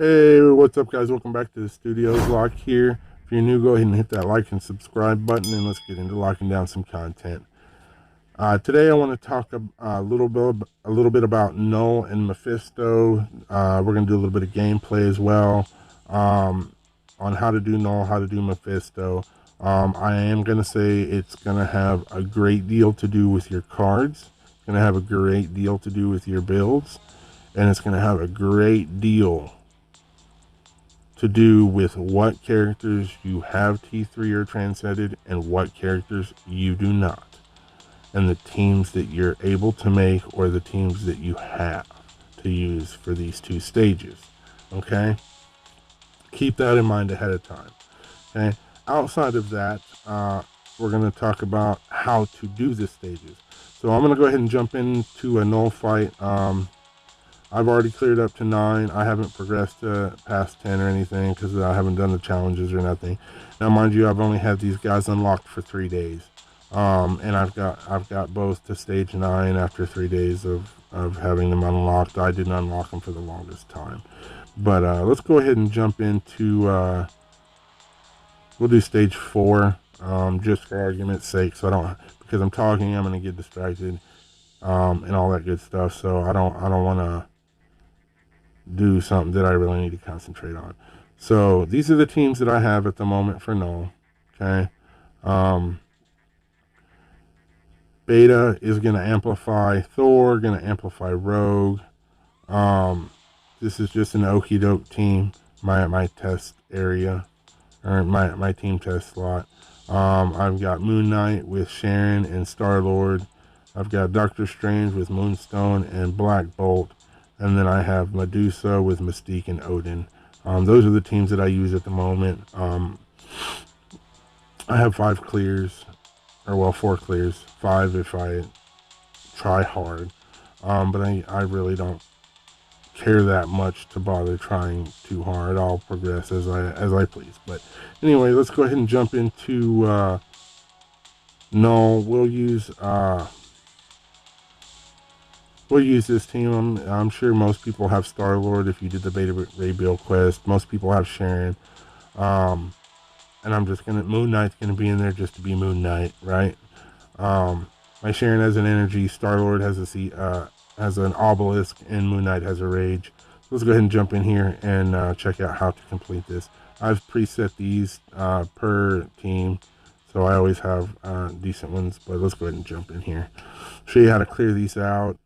Hey, what's up, guys? Welcome back to the studios. Lock here. If you're new, go ahead and hit that like and subscribe button, and let's get into locking down some content. Today, I want to talk a little bit about Knull and Mephisto. We're going to do a little bit of gameplay as well on how to do Knull, how to do Mephisto. I am going to say it's going to have a great deal to do with your cards. It's going to have a great deal to do with your builds, and it's going to have a great deal to do with what characters you have T3 or transcended and what characters you do not, and the teams that you're able to make or the teams that you have to use for these two stages. Okay, keep that in mind ahead of time. Okay, outside of that, we're going to talk about how to do the stages. So I'm going to go ahead and jump into a Knull fight. I've already cleared up to 9. I haven't progressed to past 10 or anything because I haven't done the challenges or nothing. Now, mind you, I've only had these guys unlocked for 3 days, and I've got both to stage 9 after 3 days of having them unlocked. I didn't unlock them for the longest time, but let's go ahead and jump into. We'll do stage 4, just for argument's sake, so I don't, because I'm talking, I'm gonna get distracted, and all that good stuff. So I don't want to do something that I really need to concentrate on. So these are the teams that I have at the moment for Knull. Okay. Beta is going to amplify Thor, going to amplify Rogue. This is just an okie doke team, my test area, or my team test slot. I've got Moon Knight with Sharon and Star-Lord. I've got Doctor Strange with Moonstone and Black Bolt. And then I have Medusa with Mystique and Odin. Those are the teams that I use at the moment. I have 5 clears, or well, 4 clears. 5 if I try hard. But I really don't care that much to bother trying too hard. I'll progress as I please. But anyway, let's go ahead and jump into Knull. We'll use this team. I'm sure most people have Star-Lord if you did the Beta Ray Bill quest. Most people have Sharon. And I'm just going to... Moon Knight's going to be in there just to be Moon Knight, right? My Sharon has an energy. Star-Lord has has an obelisk. And Moon Knight has a rage. So let's go ahead and jump in here and check out how to complete this. I've preset these per team, so I always have decent ones, but let's go ahead and jump in here. Show you how to clear these out.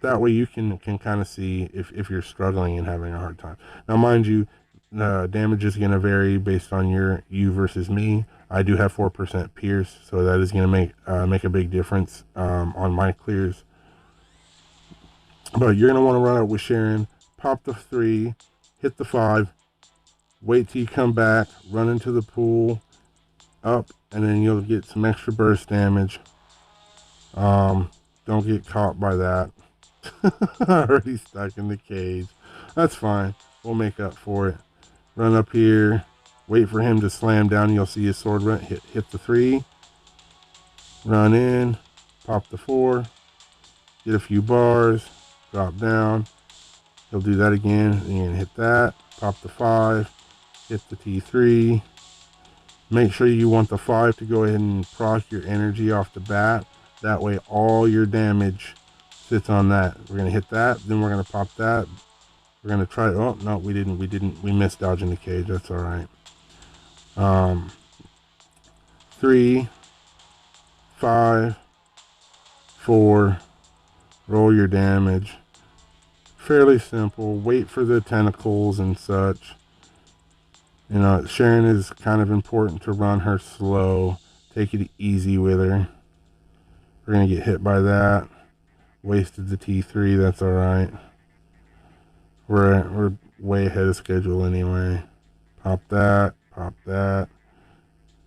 That way you can kind of see if you're struggling and having a hard time. Now, mind you, the damage is going to vary based on you versus me. I do have 4% pierce, so that is going to make a big difference on my clears. But you're going to want to run out with Sharon, pop the 3, hit the 5, wait till you come back, run into the pool, up, and then you'll get some extra burst damage. Don't get caught by that. Already stuck in the cage. That's fine. We'll make up for it. Run up here, wait for him to slam down. You'll see his sword run, hit the 3, run in, pop the 4, get a few bars, drop down. He'll do that again, and you're gonna hit that, pop the 5, hit the T3. Make sure you want the 5 to go ahead and proc your energy off the bat. That way all your damage sits on that. We're going to hit that, then we're going to pop that. We're going to try, oh, no, we didn't. We missed dodging the cage. That's all right. 3, 5, 4, roll your damage. Fairly simple. Wait for the tentacles and such. You know, Sharon is kind of important to run her slow. Take it easy with her. We're going to get hit by that. Wasted the T3. That's alright. We're way ahead of schedule anyway. Pop that. Pop that.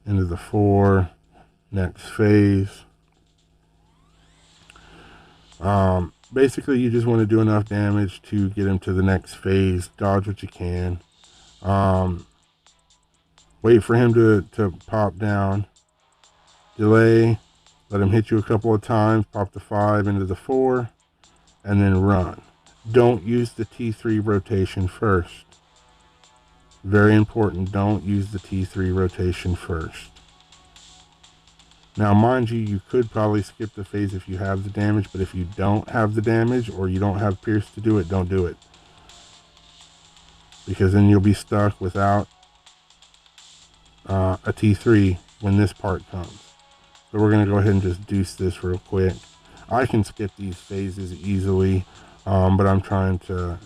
Into the 4. Next phase. Basically, you just want to do enough damage to get him to the next phase. Dodge what you can. Wait for him to pop down. Delay. Let him hit you a couple of times. Pop the 5 into the 4. And then run. don't use the T3 rotation first. Very important, don't use the T3 rotation first. Now, mind you, you could probably skip the phase if you have the damage, but if you don't have the damage or you don't have Pierce to do it, don't do it. Because then you'll be stuck without a T3 when this part comes. So we're going to go ahead and just deuce this real quick. I can skip these phases easily, but I'm trying to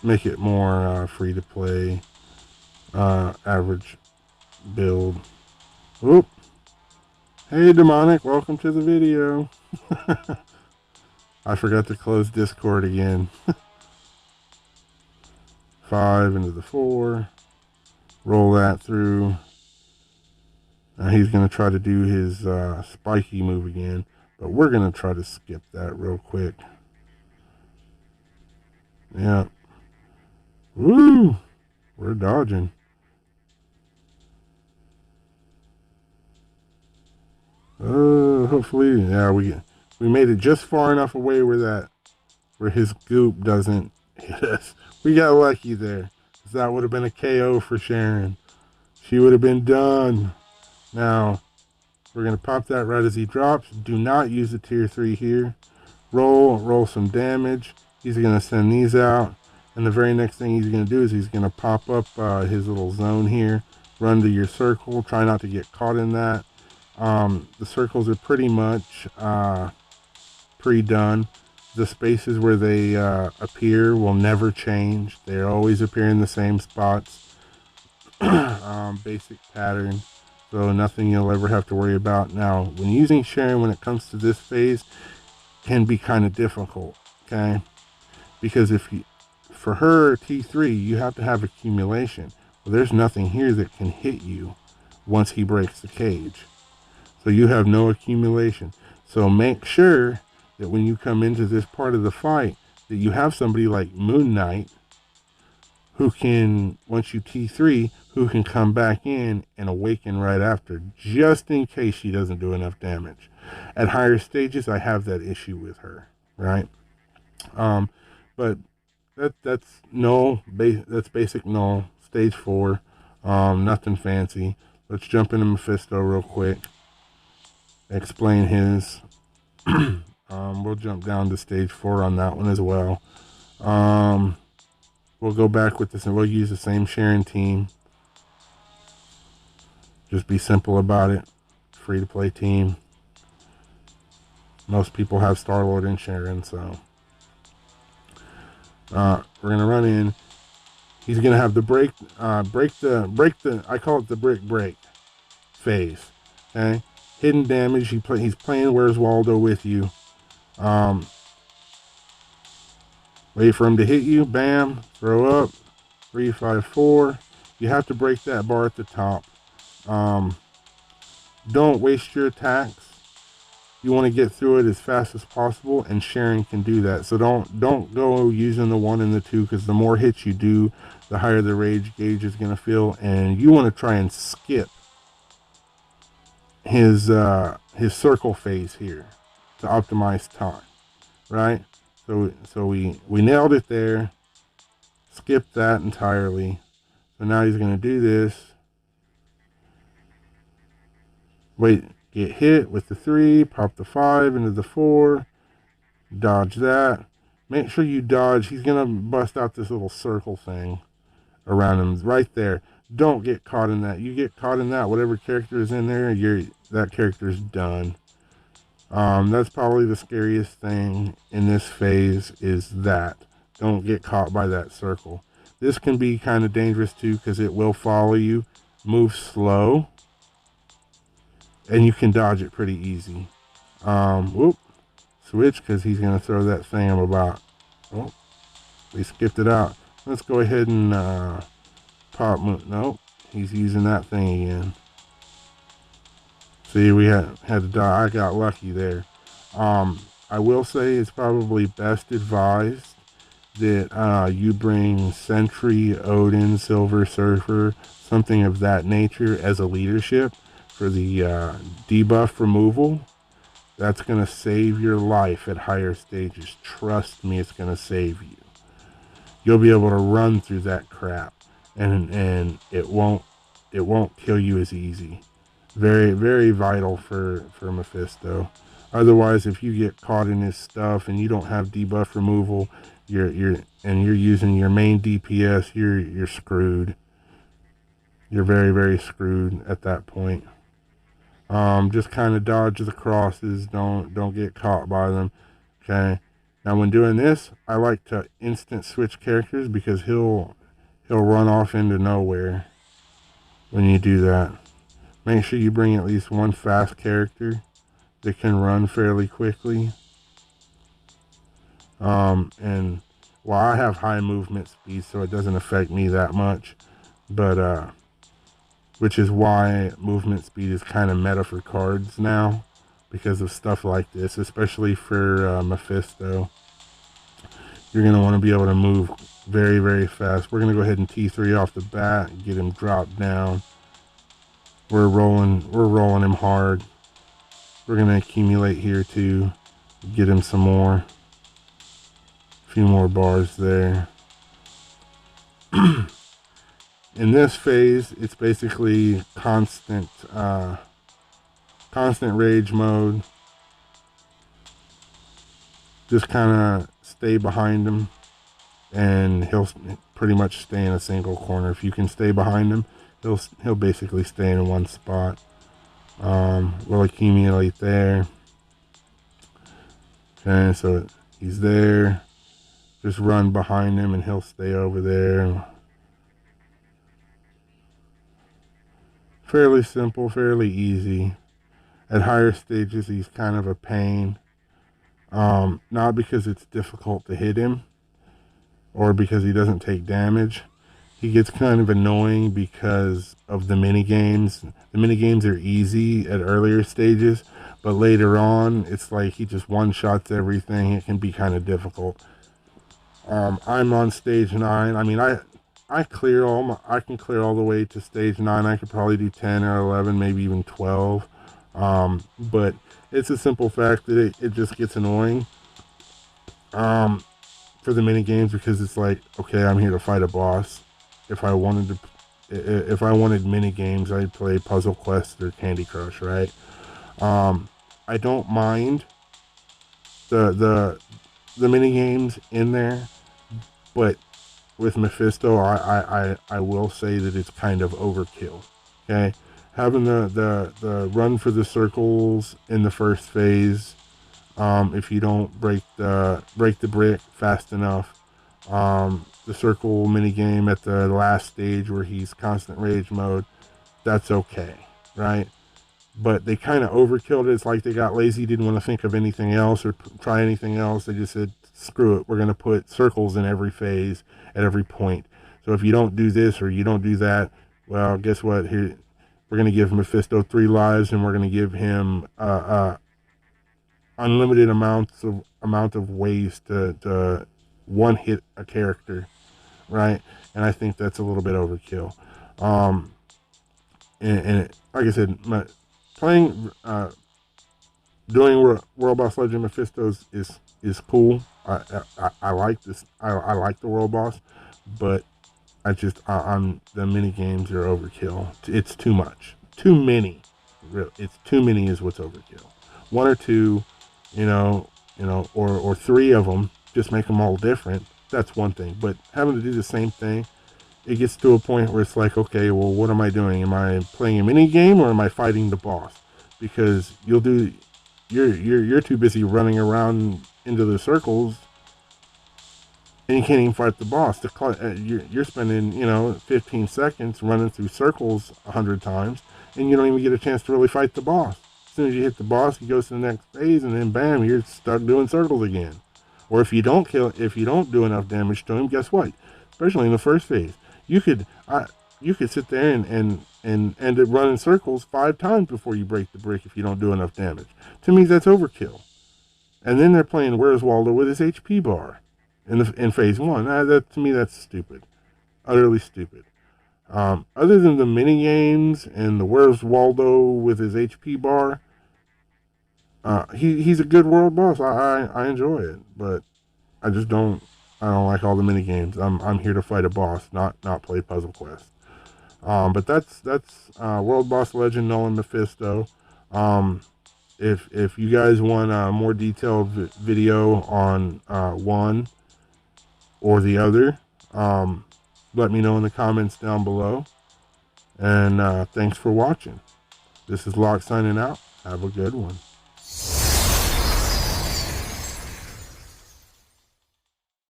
make it more free to play, average build. Oop. Hey Demonic, welcome to the video. I forgot to close Discord again. 5 into the 4. Roll that through. He's going to try to do his spiky move again, but we're going to try to skip that real quick. Yeah. Woo! We're dodging. Hopefully, yeah, we made it just far enough away where his goop doesn't hit us. We got lucky there, 'cause that would have been a KO for Sharon. She would have been done. Now, we're going to pop that right as he drops. Do not use the tier 3 here. Roll some damage. He's going to send these out. And the very next thing he's going to do is he's going to pop up his little zone here. Run to your circle. Try not to get caught in that. The circles are pretty much pre-done. The spaces where they appear will never change. They always appear in the same spots. Basic pattern. So nothing you'll ever have to worry about. Now, when using Sharon when it comes to this phase, can be kind of difficult, okay? Because for her T3, you have to have accumulation. Well, there's nothing here that can hit you once he breaks the cage. So you have no accumulation. So make sure that when you come into this part of the fight, that you have somebody like Moon Knight who can, once you T3, who can come back in and awaken right after, just in case she doesn't do enough damage. At higher stages, I have that issue with her, right? But that's Knull, that's basic Knull, stage 4, nothing fancy. Let's jump into Mephisto real quick, explain his. We'll jump down to stage 4 on that one as well. We'll go back with this and we'll use the same Sharon team. Just be simple about it. Free to play team. Most people have Star-Lord and Sharon, so we're gonna run in. He's gonna have the break the I call it the break phase. Okay, hidden damage. He's playing Where's Waldo with you. Wait for him to hit you. Bam. Throw up. 3, 5, 4. You have to break that bar at the top. Don't waste your attacks. You want to get through it as fast as possible, and Sharon can do that. So don't go using the 1 and the 2, because the more hits you do, the higher the rage gauge is going to feel, and you want to try and skip his circle phase here to optimize time, right? So we nailed it there. Skip that entirely. So now he's going to do this. Wait, get hit with the 3, pop the 5 into the 4, dodge that. Make sure you dodge. He's going to bust out this little circle thing around him right there. Don't get caught in that. You get caught in that, whatever character is in there, that character's done. That's probably the scariest thing in this phase, is that. Don't get caught by that circle. This can be kind of dangerous too, because it will follow you. Move slow, and you can dodge it pretty easy. Whoop. Switch, because he's going to throw that thing about. Oh, we skipped it out. Let's go ahead and pop. Nope, he's using that thing again. See, we had to die. I got lucky there. I will say it's probably best advised that you bring Sentry, Odin, Silver Surfer, something of that nature as a leadership for the debuff removal. That's going to save your life at higher stages. Trust me, it's going to save you. You'll be able to run through that crap, and it won't kill you as easy. Very, very vital for Mephisto. Otherwise, if you get caught in his stuff and you don't have debuff removal, you're using your main DPS, you're screwed. You're very, very screwed at that point. Just kind of dodge the crosses. Don't get caught by them. Okay. Now, when doing this, I like to instant switch characters because he'll run off into nowhere when you do that. Make sure you bring at least one fast character that can run fairly quickly. And well, I have high movement speed, so it doesn't affect me that much. But which is why movement speed is kind of meta for cards now, because of stuff like this, especially for Mephisto. You're going to want to be able to move very, very fast. We're going to go ahead and T3 off the bat and get him dropped down. We're rolling him hard. We're going to accumulate here too, get him some more. A few more bars there. In this phase, it's basically constant rage mode. Just kind of stay behind him, and he'll pretty much stay in a single corner. If you can stay behind him, he'll basically stay in one spot. We'll accumulate there. Okay, so he's there. Just run behind him, and he'll stay over there. Fairly simple, fairly easy. At higher stages, he's kind of a pain. Not because it's difficult to hit him or because he doesn't take damage. He gets kind of annoying because of the mini games. The mini games are easy at earlier stages, but later on, it's like he just one-shots everything. It can be kind of difficult. I'm on stage 9. I mean, I can clear all the way to stage 9. I could probably do 10 or 11, maybe even 12. But it's a simple fact that it just gets annoying for the mini games, because it's like, okay, I'm here to fight a boss. If I wanted mini games, I'd play Puzzle Quest or Candy Crush, right? I don't mind the mini games in there, but with Mephisto, I will say that it's kind of overkill. Okay, having the run for the circles in the first phase, if you don't break the brick fast enough, the circle mini game at the last stage where he's constant rage mode, that's okay, right? But they kind of overkilled it. It's like they got lazy, didn't want to think of anything else or try anything else. They just said, screw it, we're going to put circles in every phase at every point. So if you don't do this or you don't do that, well, guess what? Here, we're going to give Mephisto 3 lives, and we're going to give him unlimited amount of ways to one hit a character, right? And I think that's a little bit overkill. And like I said, doing World Boss Legend Mephisto is cool. I like this. I like the World Boss, but I'm the mini games are overkill. It's too much. Too many. It's too many is what's overkill. 1 or 2, or 3 of them. Just make them all different. That's one thing. But having to do the same thing, it gets to a point where it's like, okay, well, what am I doing? Am I playing a mini game or am I fighting the boss? Because you're too busy running around into the circles, and you can't even fight the boss. You're spending 15 seconds running through circles 100 times, and you don't even get a chance to really fight the boss. As soon as you hit the boss, he goes to the next phase, and then bam, you're stuck doing circles again. Or if you don't do enough damage to him, guess what? Especially in the first phase, you could sit there and end up running circles 5 times before you break the brick if you don't do enough damage. To me, that's overkill. And then they're playing Where's Waldo with his HP bar in phase 1. That to me, that's stupid, utterly stupid. Other than the mini games and the Where's Waldo with his HP bar, he's a good world boss. I enjoy it, but I just don't. I don't like all the mini games. I'm here to fight a boss, not play Puzzle Quest. But that's World Boss Legend Knull and Mephisto. Um, if you guys want a more detailed video on one or the other, let me know in the comments down below. And thanks for watching. This is Locke signing out. Have a good one.